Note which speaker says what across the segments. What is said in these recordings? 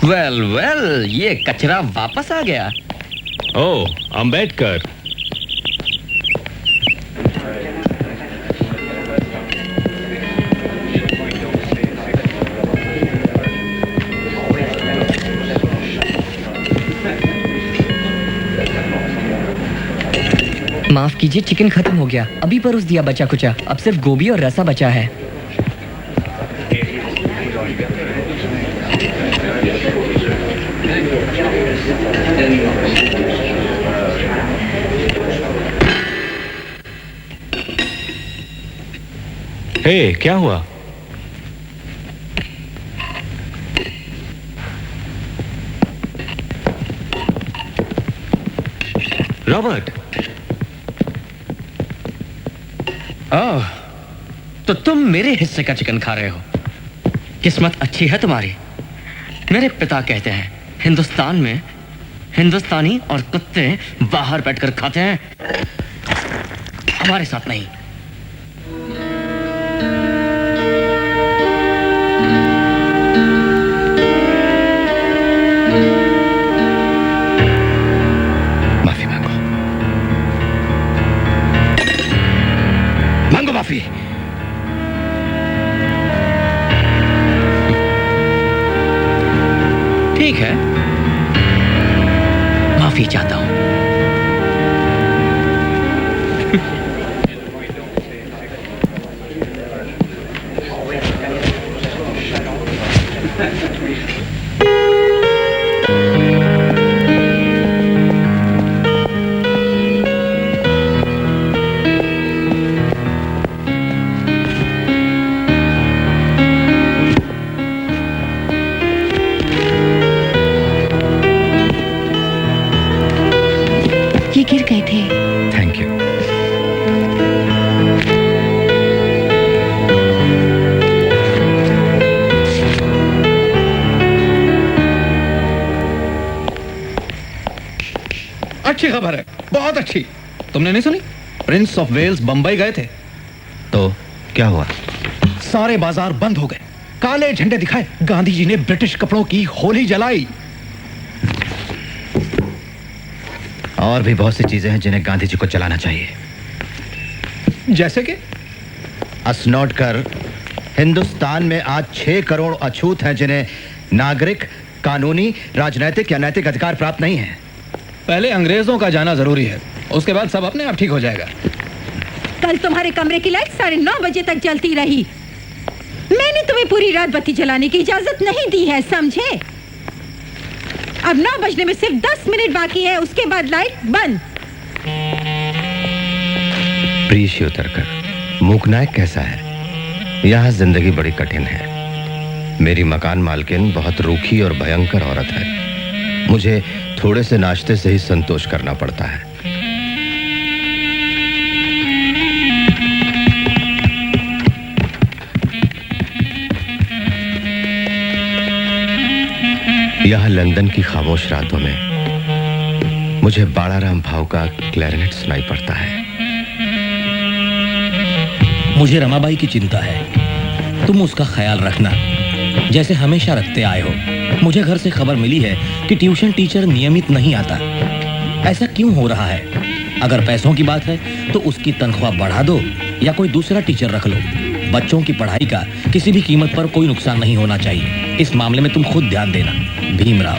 Speaker 1: Well, ये कचरा वापस आ गया।
Speaker 2: ओह, अंबेडकर।
Speaker 3: माफ कीजिए, चिकन खत्म हो गया। अभी परोस दिया बचा कुचा। अब सिर्फ गोभी और रसा बचा है।
Speaker 2: हे, क्या हुआ? रॉबर्ट।
Speaker 1: ओह, तो तुम मेरे हिस्से का चिकन खा रहे हो। किस्मत अच्छी है तुम्हारी। मेरे पिता कहते हैं हिंदुस्तान में हिंदुस्तानी और कुत्ते बाहर बैठकर खाते हैं, हमारे साथ नहीं। माफी मांगो, मांगो माफी। ठीक है, माफी चाहता हूं।
Speaker 4: ये गिर गए थे।
Speaker 1: Thank you.
Speaker 5: अच्छी खबर है, बहुत अच्छी। तुमने नहीं सुनी? प्रिंस ऑफ वेल्स बंबई गए थे।
Speaker 1: तो क्या हुआ?
Speaker 5: सारे बाजार बंद हो गए, काले झंडे दिखाए, गांधी जी ने ब्रिटिश कपड़ों की होली जलाई।
Speaker 1: और भी बहुत सी चीजें हैं जिन्हें गांधी जी को चलाना चाहिए।
Speaker 5: जैसे कि
Speaker 1: असनोट कर हिंदुस्तान में आज 6 करोड़ अछूत हैं जिन्हें नागरिक, कानूनी, राजनैतिक या नैतिक अधिकार प्राप्त नहीं है।
Speaker 5: पहले अंग्रेजों का जाना जरूरी है, उसके बाद सब अपने आप ठीक हो जाएगा।
Speaker 4: कल तुम्हारे कमरे की लाइट 9:30 बजे तक जलती रही। मैंने तुम्हें पूरी रात बत्ती जलाने की इजाजत नहीं दी है, समझे? अब 9 बजने में सिर्फ 10 मिनट बाकी है, उसके बाद लाइट बंद।
Speaker 1: प्रीति उतरकर मूकनायक कैसा है? यहाँ जिंदगी बड़ी कठिन है। मेरी मकान मालकिन बहुत रूखी और भयंकर औरत है। मुझे थोड़े से नाश्ते से ही संतोष करना पड़ता है। यहाँ लंदन की खामोश रातों में मुझे बाड़ाराम भाव का क्लैरिनेट सुनाई पड़ता है।
Speaker 6: मुझे रमाबाई की चिंता है, तुम उसका ख्याल रखना जैसे हमेशा रखते आए हो। मुझे घर से खबर मिली है कि ट्यूशन टीचर नियमित नहीं आता। ऐसा क्यों हो रहा है? अगर पैसों की बात है तो उसकी तनख्वाह बढ़ा दो या कोई दूसरा टीचर रख लो। बच्चों की पढ़ाई का किसी भी कीमत पर कोई नुकसान नहीं होना चाहिए। इस मामले में तुम खुद ध्यान देना। भीमराव।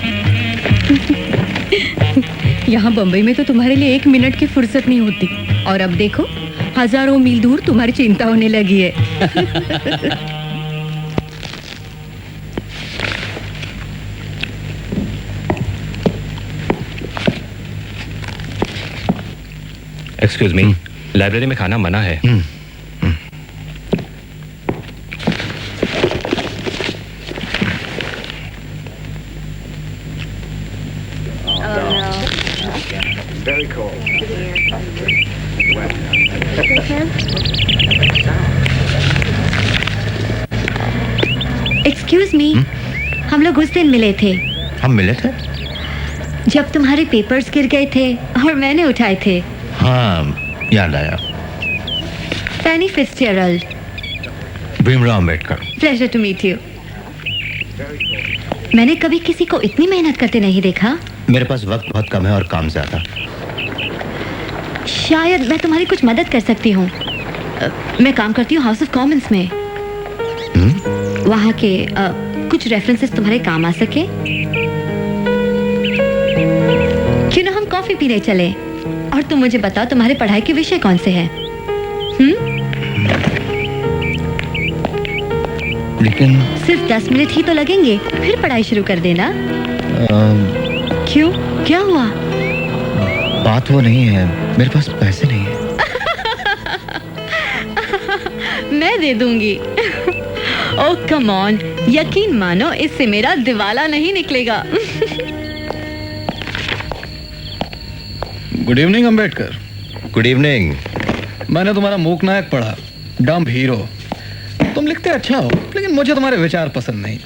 Speaker 4: यहाँ बम्बई में तो तुम्हारे लिए 1 मिनट की फुर्सत नहीं होती, और अब देखो हजारों मील दूर तुम्हारी चिंता होने लगी है।
Speaker 2: एक्सक्यूज मी, लाइब्रेरी में खाना मना है।
Speaker 7: Very cold.
Speaker 4: एक्सक्यूज मी, हम लोग उस दिन मिले थे।
Speaker 1: हम मिले थे?
Speaker 4: जब तुम्हारे पेपर्स गिर गए थे और मैंने उठाए थे।
Speaker 1: हाँ, याद आया।
Speaker 4: Fanny Fitzgerald.
Speaker 1: Bhimrao Ambedkar.
Speaker 4: Pleasure to meet you.
Speaker 8: मैंने कभी किसी को इतनी मेहनत करते नहीं देखा।
Speaker 9: मेरे पास वक्त बहुत कम है और काम ज्यादा।
Speaker 8: शायद मैं तुम्हारी कुछ मदद कर सकती हूँ। मैं काम करती हूँ हाउस ऑफ कॉमन्स में। वहाँ के कुछ रेफरेंसेस तुम्हारे काम आ सके। क्यों ना हम कॉफी पीने चले और तुम मुझे बताओ तुम्हारे पढ़ाई के विषय कौन से हैं?
Speaker 9: लेकिन
Speaker 8: सिर्फ 10 मिनट ही तो लगेंगे, फिर पढ़ाई शुरू कर देना। क्यों, क्या हुआ?
Speaker 9: बात वो नहीं है, मेरे पास पैसे नहीं है।
Speaker 8: मैं दे दूंगी। ओह कम ऑन, यकीन मानो इससे मेरा दिवाला नहीं निकलेगा।
Speaker 5: Good evening Ambedkar.
Speaker 9: Good evening.
Speaker 5: मैंने तुम्हारा मूक नायक पढ़ा, डम्ब हीरो। तुम लिखते अच्छा हो, लेकिन मुझे तुम्हारे विचार पसंद नहीं।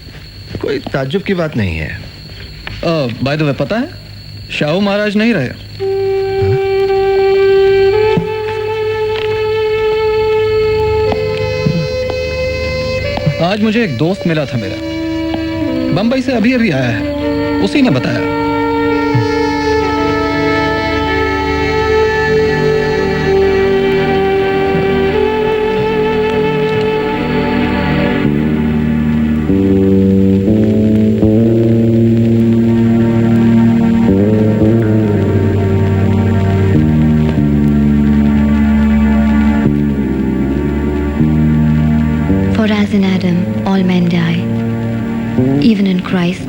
Speaker 9: कोई ताज्जुब की बात नहीं है।
Speaker 5: बाय द वे, पता है शाहू महाराज नहीं रहे। आज मुझे एक दोस्त मिला था मेरा, बंबई से अभी अभी आया है। उसी ने बताया।
Speaker 8: As in Adam, all men die. Even in Christ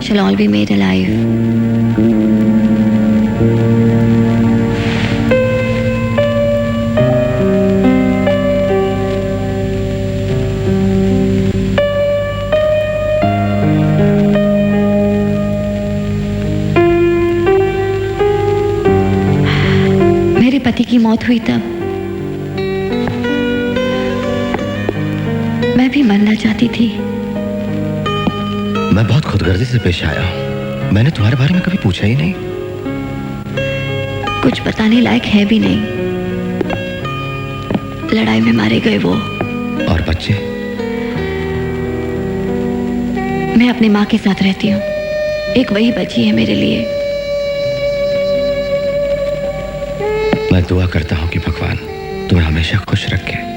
Speaker 8: shall all be made alive. मेरे पति की मौत हुई तब मैं भी मरना चाहती थी।
Speaker 9: मैं बहुत खुदगर्जी से पेश आया हूँ। मैंने तुम्हारे बारे में कभी पूछा ही नहीं।
Speaker 8: कुछ बताने लायक है भी नहीं। लड़ाई में मारे गए वो।
Speaker 9: और बच्चे?
Speaker 8: मैं अपनी माँ के साथ रहती हूँ। एक वही बची है मेरे लिए।
Speaker 9: मैं दुआ करता हूँ कि भगवान तुम्हें हमेशा खुश रखे।